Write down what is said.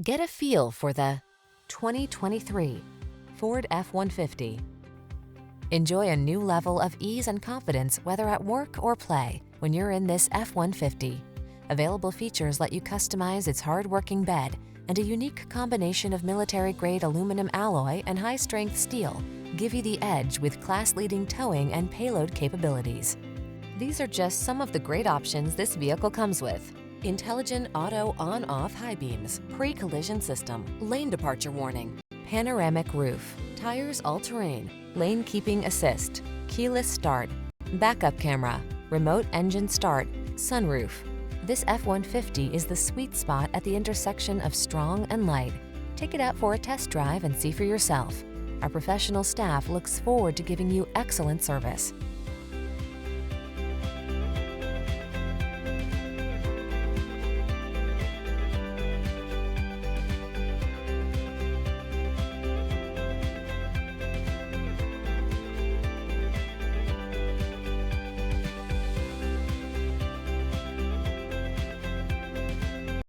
Get a feel for the 2023 Ford F-150. Enjoy a new level of ease and confidence whether at work or play when you're in this F-150. Available features let you customize its hard-working bed, and a unique combination of military-grade aluminum alloy and high-strength steel give you the edge with class-leading towing and payload capabilities. These are just some of the great options this vehicle comes with: intelligent auto on-off high beams, pre-collision system, lane departure warning, panoramic roof, tires all-terrain, lane keeping assist, keyless start, backup camera, remote engine start, sunroof. This F-150 is the sweet spot at the intersection of strong and light. Take it out for a test drive and see for yourself. Our professional staff looks forward to giving you excellent service.